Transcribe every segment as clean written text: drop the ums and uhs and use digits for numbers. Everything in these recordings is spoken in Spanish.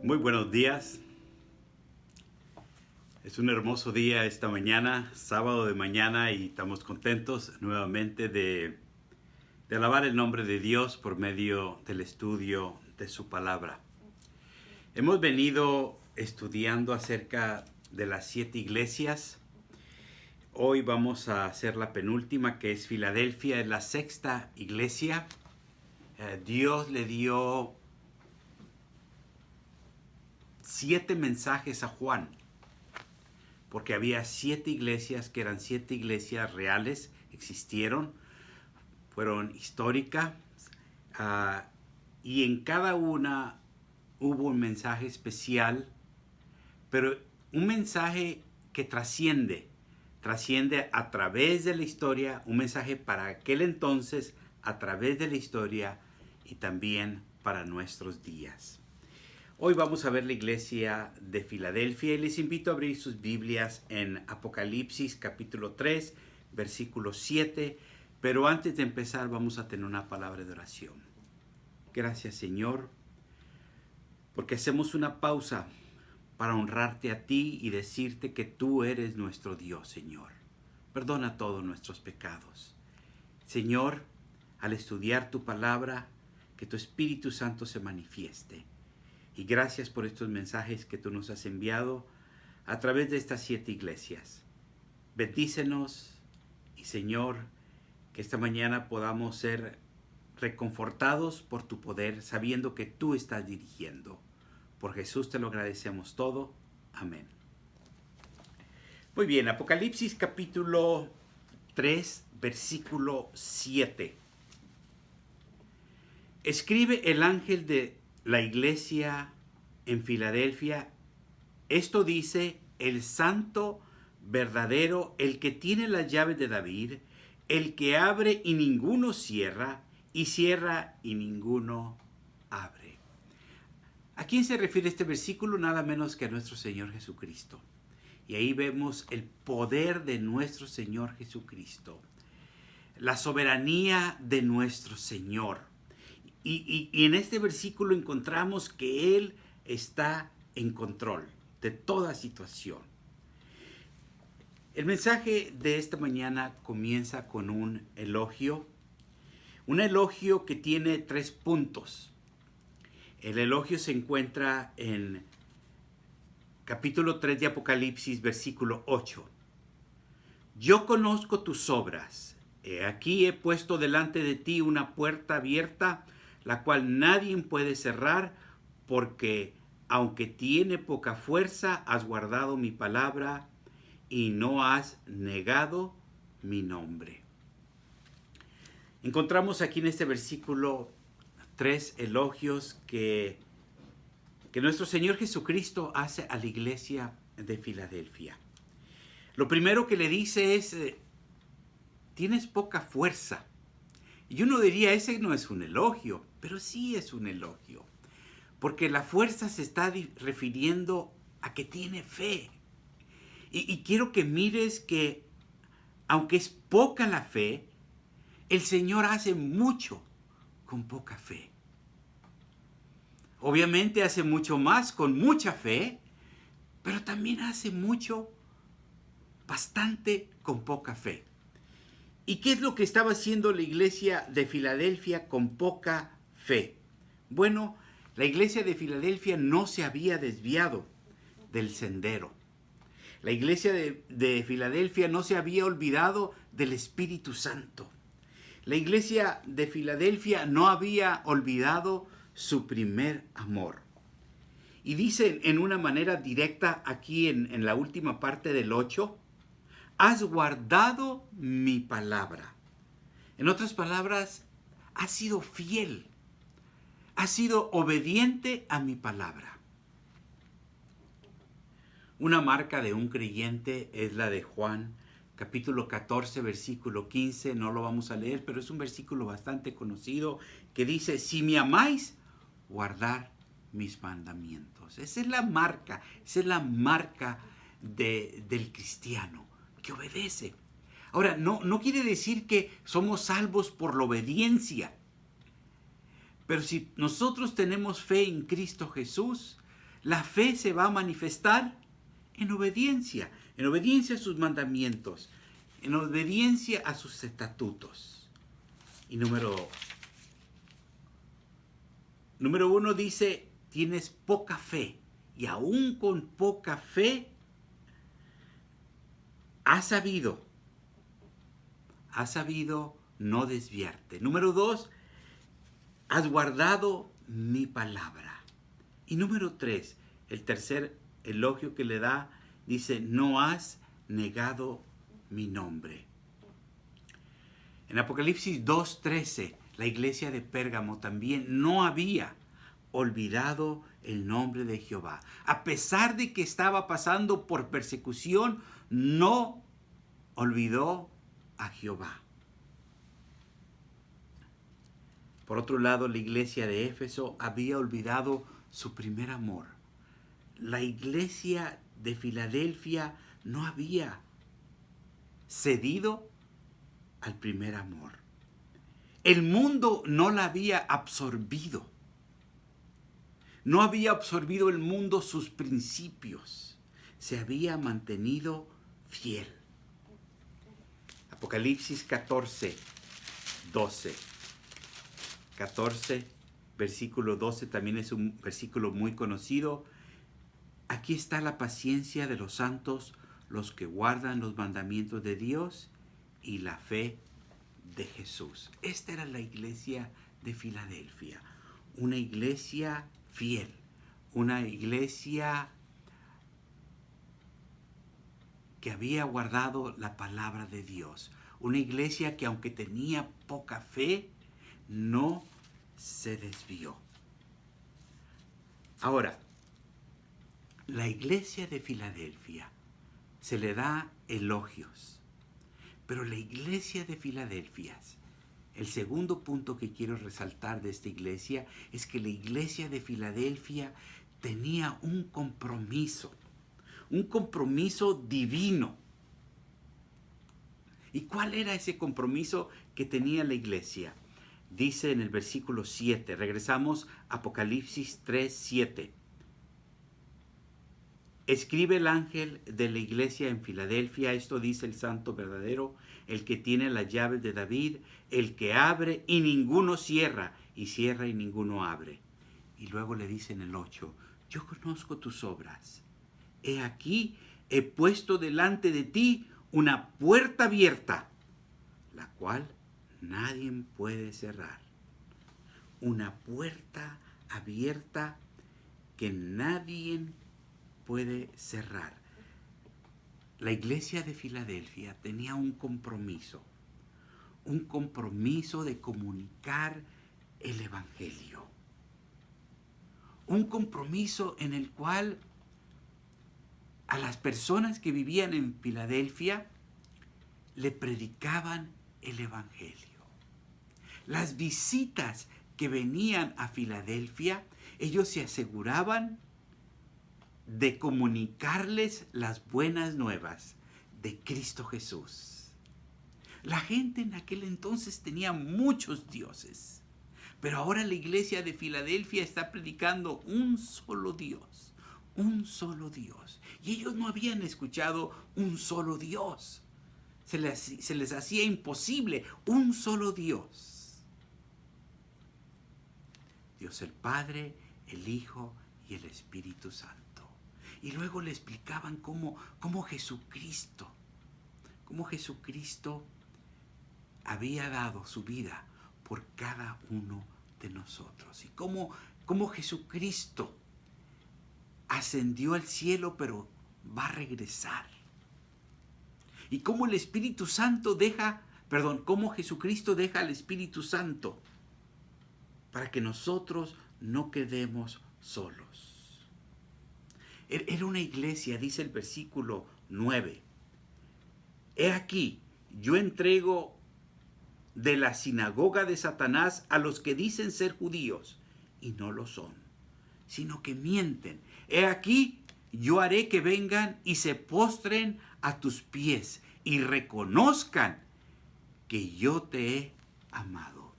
Muy buenos días. Es un hermoso día esta mañana, sábado de mañana, y estamos contentos nuevamente de alabar el nombre de Dios por medio del estudio de su palabra. Hemos venido estudiando acerca de las 7 iglesias. Hoy vamos a hacer la penúltima, que es Filadelfia, es la 6ª iglesia. Dios le dio 7 mensajes a Juan, porque había 7 iglesias que eran 7 iglesias reales, existieron, fueron históricas, y en cada una hubo un mensaje especial, pero un mensaje que trasciende a través de la historia, un mensaje para aquel entonces, a través de la historia y también para nuestros días. Hoy vamos a ver la iglesia de Filadelfia y les invito a abrir sus Biblias en Apocalipsis capítulo 3, versículo 7. Pero antes de empezar vamos a tener una palabra de oración. Gracias, Señor, porque hacemos una pausa para honrarte a ti y decirte que tú eres nuestro Dios, Señor. Perdona todos nuestros pecados. Señor, al estudiar tu palabra, que tu Espíritu Santo se manifieste. Y gracias por estos mensajes que tú nos has enviado a través de estas 7 iglesias. Bendícenos y, Señor, que esta mañana podamos ser reconfortados por tu poder, sabiendo que tú estás dirigiendo. Por Jesús te lo agradecemos todo. Amén. Muy bien, Apocalipsis capítulo 3, versículo 7. Escribe el ángel de la iglesia en Filadelfia. Esto dice el santo verdadero, el que tiene las llaves de David, el que abre y ninguno cierra, y cierra y ninguno abre. ¿A quién se refiere este versículo? Nada menos que a nuestro Señor Jesucristo. Y ahí vemos el poder de nuestro Señor Jesucristo, la soberanía de nuestro Señor. Y en este versículo encontramos que Él está en control de toda situación. El mensaje de esta mañana comienza con un elogio que tiene 3 puntos. El elogio se encuentra en capítulo 3 de Apocalipsis, versículo 8. Yo conozco tus obras. Aquí he puesto delante de ti una puerta abierta, la cual nadie puede cerrar, porque aunque tiene poca fuerza, has guardado mi palabra y no has negado mi nombre. Encontramos aquí en este versículo 3 elogios que nuestro Señor Jesucristo hace a la iglesia de Filadelfia. Lo primero que le dice es, tienes poca fuerza. Y uno diría, ese no es un elogio, pero sí es un elogio. Porque la fuerza se está refiriendo a que tiene fe. Y quiero que mires que, aunque es poca la fe, el Señor hace mucho con poca fe. Obviamente hace mucho más con mucha fe, pero también hace mucho, bastante con poca fe. ¿Y qué es lo que estaba haciendo la iglesia de Filadelfia con poca fe? Bueno, la iglesia de Filadelfia no se había desviado del sendero. La iglesia de Filadelfia no se había olvidado del Espíritu Santo. La iglesia de Filadelfia no había olvidado su primer amor. Y dice en una manera directa aquí en la última parte del 8, has guardado mi palabra. En otras palabras, has sido fiel. Has sido obediente a mi palabra. Una marca de un creyente es la de Juan, capítulo 14, versículo 15. No lo vamos a leer, pero es un versículo bastante conocido que dice, si me amáis, guardar mis mandamientos. Esa es la marca del cristiano, que obedece. Ahora, no quiere decir que somos salvos por la obediencia. Pero si nosotros tenemos fe en Cristo Jesús, La fe se va a manifestar en obediencia a sus mandamientos, en obediencia a sus estatutos. Y número 1 dice, tienes poca fe. Y aún con poca fe, has sabido no desviarte. Número 2, has guardado mi palabra. Y número 3, el tercer elogio que le da, dice, no has negado mi nombre. En Apocalipsis 2:13, la iglesia de Pérgamo también no había olvidado el nombre de Jehová. A pesar de que estaba pasando por persecución, no olvidó a Jehová. Por otro lado, la iglesia de Éfeso había olvidado su primer amor. La iglesia de Filadelfia no había cedido al primer amor. El mundo no la había absorbido. No había absorbido el mundo sus principios. Se había mantenido fiel. Apocalipsis 14:12. 14, versículo 12, también es un versículo muy conocido. Aquí está la paciencia de los santos, los que guardan los mandamientos de Dios y la fe de Jesús. Esta era la iglesia de Filadelfia, una iglesia fiel, una iglesia que había guardado la palabra de Dios, una iglesia que aunque tenía poca fe, no se desvió. Ahora, la iglesia de Filadelfia se le da elogios, pero la iglesia de Filadelfia, el segundo punto que quiero resaltar de esta iglesia es que la iglesia de Filadelfia tenía un compromiso divino. ¿Y cuál era ese compromiso que tenía la iglesia? Dice en el versículo 7, regresamos a Apocalipsis 3:7. Escribe el ángel de la iglesia en Filadelfia, esto dice el santo verdadero, el que tiene las llaves de David, el que abre y ninguno cierra, y cierra y ninguno abre. Y luego le dice en el 8, yo conozco tus obras. He aquí, he puesto delante de ti una puerta abierta, la cual nadie puede cerrar. Una puerta abierta que nadie puede cerrar. La iglesia de Filadelfia tenía un compromiso de comunicar el evangelio. Un compromiso en el cual a las personas que vivían en Filadelfia le predicaban el evangelio. Las visitas que venían a Filadelfia, ellos se aseguraban de comunicarles las buenas nuevas de Cristo Jesús. La gente en aquel entonces tenía muchos dioses, pero ahora la iglesia de Filadelfia está predicando un solo Dios, y ellos no habían escuchado un solo Dios. Se les hacía imposible un solo Dios. Dios el Padre, el Hijo y el Espíritu Santo. Y luego le explicaban cómo Jesucristo había dado su vida por cada uno de nosotros. Y cómo Jesucristo ascendió al cielo, pero va a regresar. Y cómo el Espíritu Santo cómo Jesucristo deja al Espíritu Santo para que nosotros no quedemos solos. Era una iglesia, dice el versículo 9. He aquí, yo entrego de la sinagoga de Satanás a los que dicen ser judíos y no lo son, sino que mienten. He aquí, yo haré que vengan y se postren a tus pies y reconozcan que yo te he amado.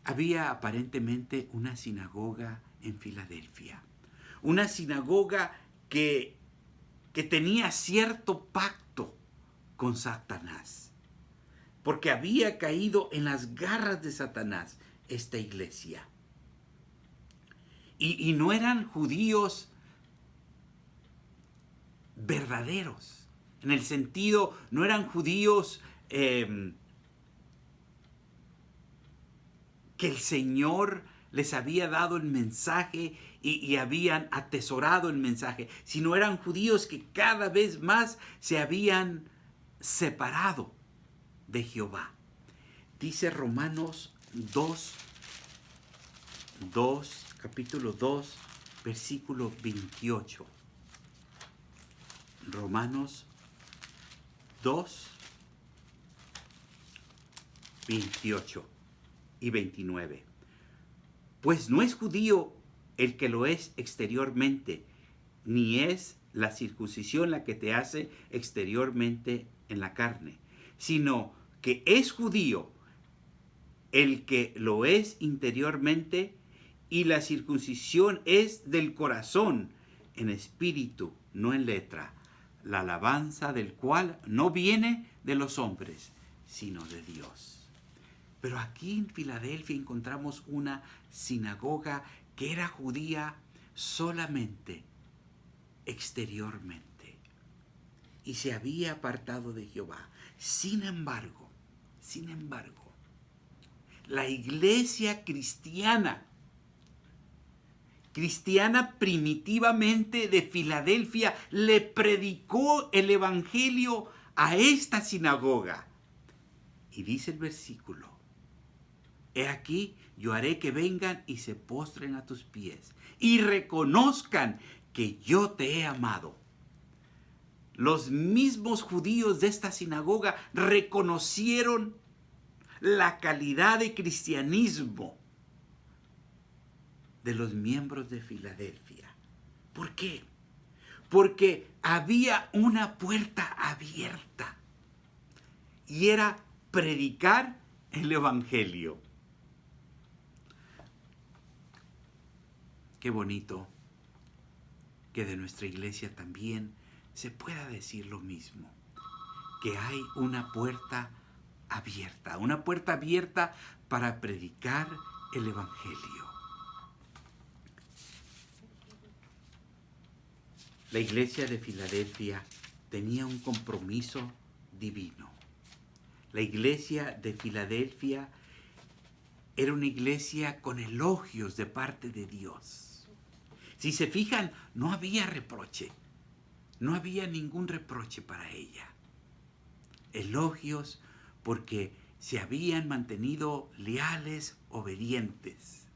Había aparentemente una sinagoga en Filadelfia, una sinagoga que tenía cierto pacto con Satanás, porque había caído en las garras de Satanás esta iglesia. Y no eran judíos verdaderos, en el sentido, no eran judíos que el Señor les había dado el mensaje y habían atesorado el mensaje, sino eran judíos que cada vez más se habían separado de Jehová. Dice Romanos 2, capítulo 2, versículo 28. Romanos 2, 28 y 29. Pues no es judío el que lo es exteriormente, ni es la circuncisión la que te hace exteriormente en la carne, sino que es judío el que lo es interiormente, y la circuncisión es del corazón, en espíritu, no en letra, la alabanza del cual no viene de los hombres, sino de Dios. Pero aquí en Filadelfia encontramos una sinagoga que era judía solamente exteriormente y se había apartado de Jehová. Sin embargo, la iglesia cristiana primitivamente de Filadelfia le predicó el evangelio a esta sinagoga. Y dice el versículo: he aquí, yo haré que vengan y se postren a tus pies y reconozcan que yo te he amado. Los mismos judíos de esta sinagoga reconocieron la calidad de cristianismo de los miembros de Filadelfia. ¿Por qué? Porque había una puerta abierta y era predicar el evangelio. Qué bonito que de nuestra iglesia también se pueda decir lo mismo, que hay una puerta abierta para predicar el evangelio. La iglesia de Filadelfia tenía un compromiso divino. La iglesia de Filadelfia era una iglesia con elogios de parte de Dios. Si se fijan, no había reproche. No había ningún reproche para ella. Elogios porque se habían mantenido leales, obedientes.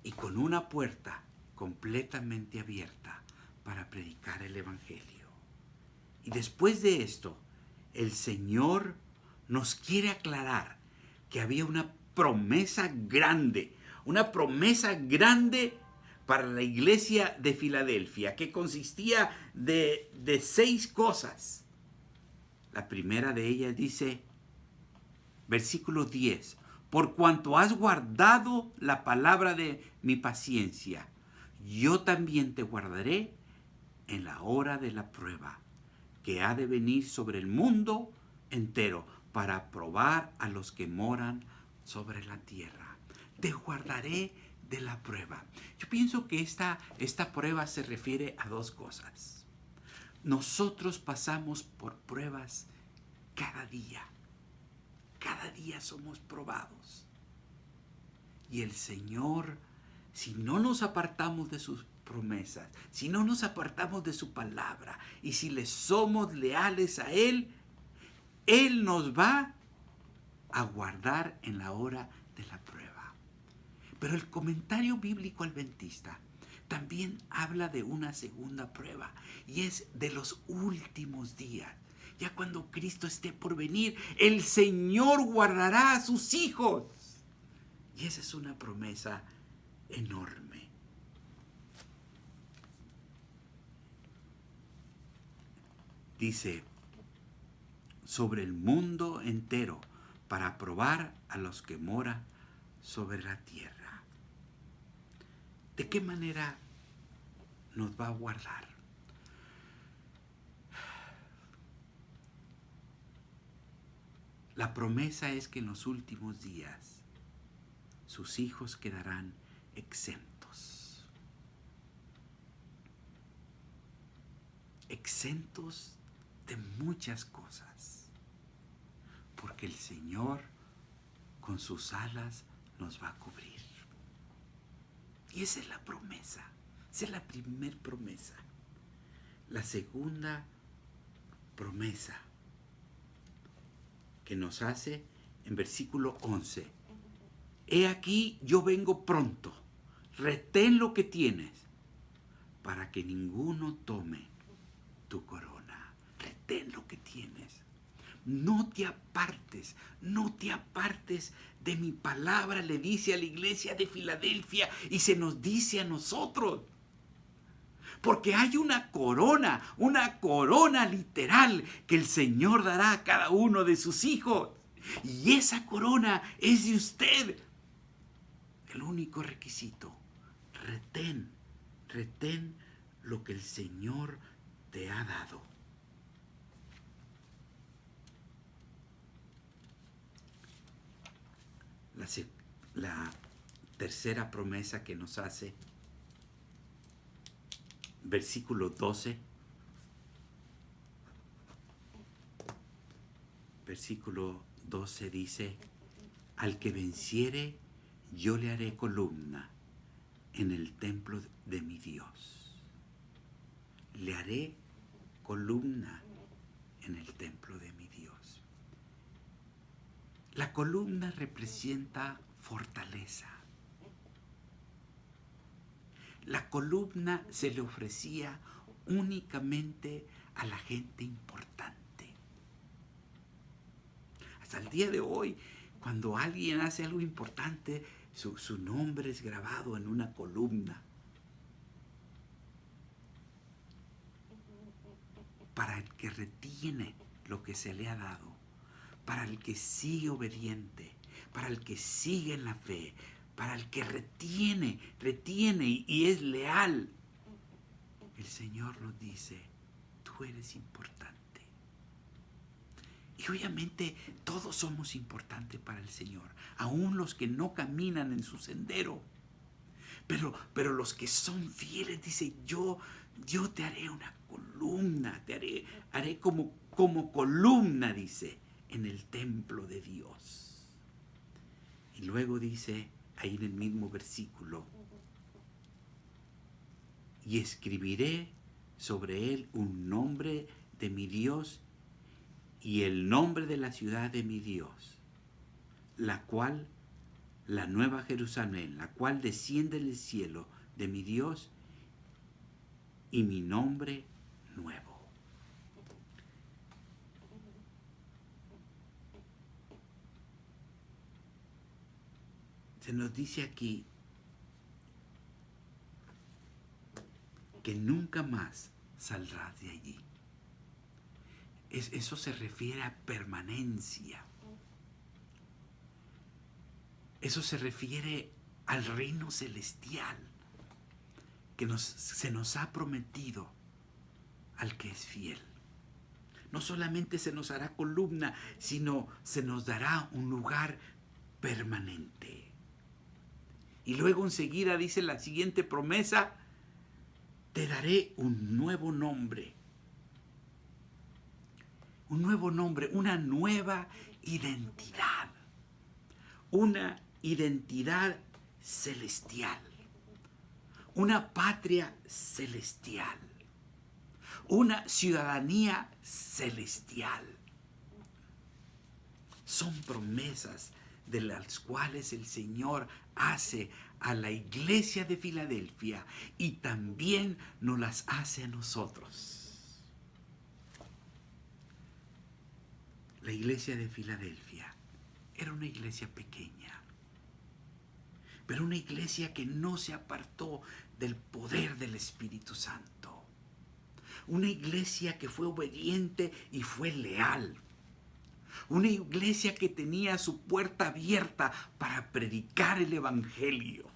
Y con una puerta completamente abierta para predicar el evangelio. Y después de esto, el Señor nos quiere aclarar que había una promesa grande para la iglesia de Filadelfia, que consistía de 6 cosas. La primera de ellas dice, versículo 10, por cuanto has guardado la palabra de mi paciencia, yo también te guardaré en la hora de la prueba, que ha de venir sobre el mundo entero para probar a los que moran sobre la tierra. Te guardaré de la prueba. Yo pienso que esta prueba se refiere a 2 cosas. Nosotros pasamos por pruebas cada día. Cada día somos probados. Y el Señor, si no nos apartamos de sus promesas, si no nos apartamos de su palabra y si le somos leales a Él, Él nos va a guardar en la hora de la prueba. Pero el comentario bíblico adventista también habla de una segunda prueba, y es de los últimos días. Ya cuando Cristo esté por venir, el Señor guardará a sus hijos. Y esa es una promesa enorme. Dice, sobre el mundo entero, para probar a los que moran sobre la tierra. ¿De qué manera nos va a guardar? La promesa es que en los últimos días sus hijos quedarán exentos. Exentos de muchas cosas. Porque el Señor con sus alas nos va a cubrir. Y esa es la promesa. Esa es la primera promesa. La segunda promesa que nos hace en versículo 11. He aquí, yo vengo pronto. Retén lo que tienes para que ninguno tome tu corona. Retén lo que tienes. No te apartes de mi palabra, le dice a la iglesia de Filadelfia y se nos dice a nosotros. Porque hay una corona literal que el Señor dará a cada uno de sus hijos. Y esa corona es de usted. El único requisito, retén lo que el Señor te ha dado. La tercera promesa que nos hace, versículo 12. Versículo 12 dice, al que venciere, yo le haré columna en el templo de mi Dios. Le haré columna en el templo de mi Dios. La columna representa fortaleza. La columna se le ofrecía únicamente a la gente importante. Hasta el día de hoy, cuando alguien hace algo importante, su nombre es grabado en una columna. Para el que retiene lo que se le ha dado, para el que sigue obediente, para el que sigue en la fe, para el que retiene y es leal. El Señor nos dice, tú eres importante. Y obviamente todos somos importantes para el Señor, aún los que no caminan en su sendero. Pero los que son fieles, dice, yo te haré una columna, haré como columna, dice, en el templo de Dios. Y luego dice, ahí en el mismo versículo, y escribiré sobre él un nombre de mi Dios y el nombre de la ciudad de mi Dios, la cual, la nueva Jerusalén, la cual desciende del cielo de mi Dios, y mi nombre nuevo. Se nos dice aquí que nunca más saldrás de allí. Eso se refiere a permanencia. Eso se refiere al reino celestial que se nos ha prometido al que es fiel. No solamente se nos hará columna, sino se nos dará un lugar permanente. Y luego enseguida dice la siguiente promesa, te daré un nuevo nombre. Un nuevo nombre, una nueva identidad. Una identidad celestial. Una patria celestial. Una ciudadanía celestial. Son promesas de las cuales el Señor hace a la iglesia de Filadelfia y también nos las hace a nosotros. La iglesia de Filadelfia era una iglesia pequeña, pero una iglesia que no se apartó del poder del Espíritu Santo. Una iglesia que fue obediente y fue leal. Una iglesia que tenía su puerta abierta para predicar el Evangelio.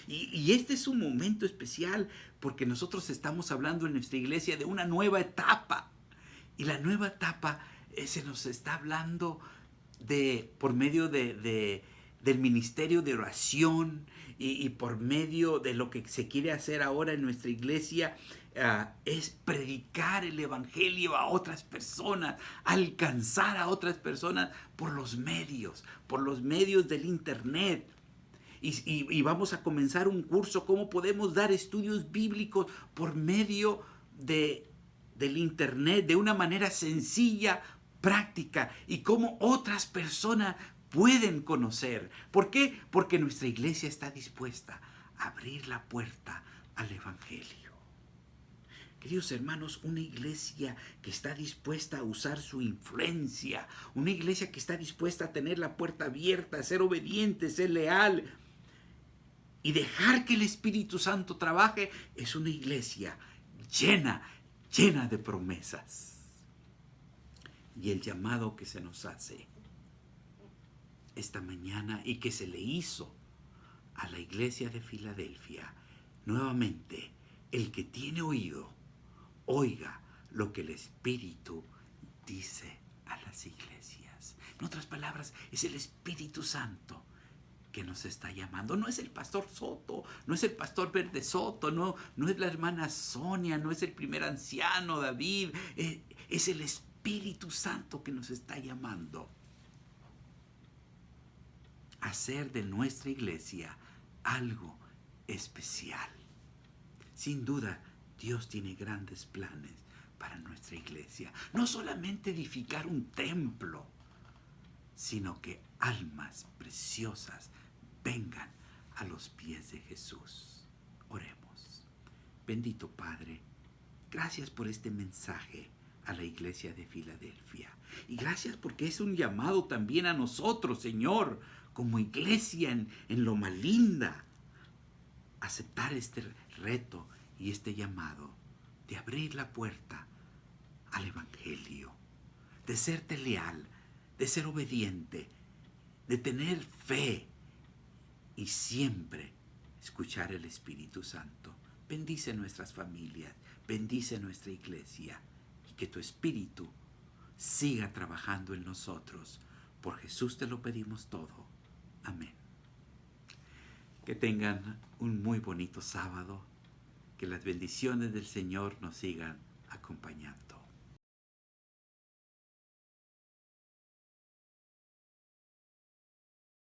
Y este es un momento especial porque nosotros estamos hablando en nuestra iglesia de una nueva etapa. Y la nueva etapa se nos está hablando por medio del ministerio de oración y por medio de lo que se quiere hacer ahora en nuestra iglesia, es predicar el evangelio a otras personas, alcanzar a otras personas por los medios del internet. Y vamos a comenzar un curso, cómo podemos dar estudios bíblicos por medio del internet de una manera sencilla, práctica, y cómo otras personas pueden conocer. ¿Por qué? Porque nuestra iglesia está dispuesta a abrir la puerta al evangelio. Queridos hermanos, una iglesia que está dispuesta a usar su influencia, una iglesia que está dispuesta a tener la puerta abierta, a ser obediente, ser leal y dejar que el Espíritu Santo trabaje, es una iglesia llena de promesas. Y el llamado que se nos hace esta mañana y que se le hizo a la iglesia de Filadelfia, nuevamente, el que tiene oído, oiga lo que el Espíritu dice a las iglesias. En otras palabras, es el Espíritu Santo que nos está llamando. No es el pastor Soto, no es el pastor Verde Soto, no es la hermana Sonia, no es el primer anciano David, es el Espíritu Santo que nos está llamando a hacer de nuestra iglesia algo especial. Sin duda, Dios tiene grandes planes para nuestra iglesia. No solamente edificar un templo, sino que almas preciosas vengan a los pies de Jesús. Oremos. Bendito Padre, gracias por este mensaje a la iglesia de Filadelfia. Y gracias porque es un llamado también a nosotros, Señor, como iglesia en Loma Linda, aceptar este reto y este llamado de abrir la puerta al evangelio, de serte leal, de ser obediente, de tener fe y siempre escuchar el Espíritu Santo. Bendice nuestras familias, bendice nuestra iglesia y que tu Espíritu siga trabajando en nosotros. Por Jesús te lo pedimos todo. Amén. Que tengan un muy bonito sábado. Que las bendiciones del Señor nos sigan acompañando.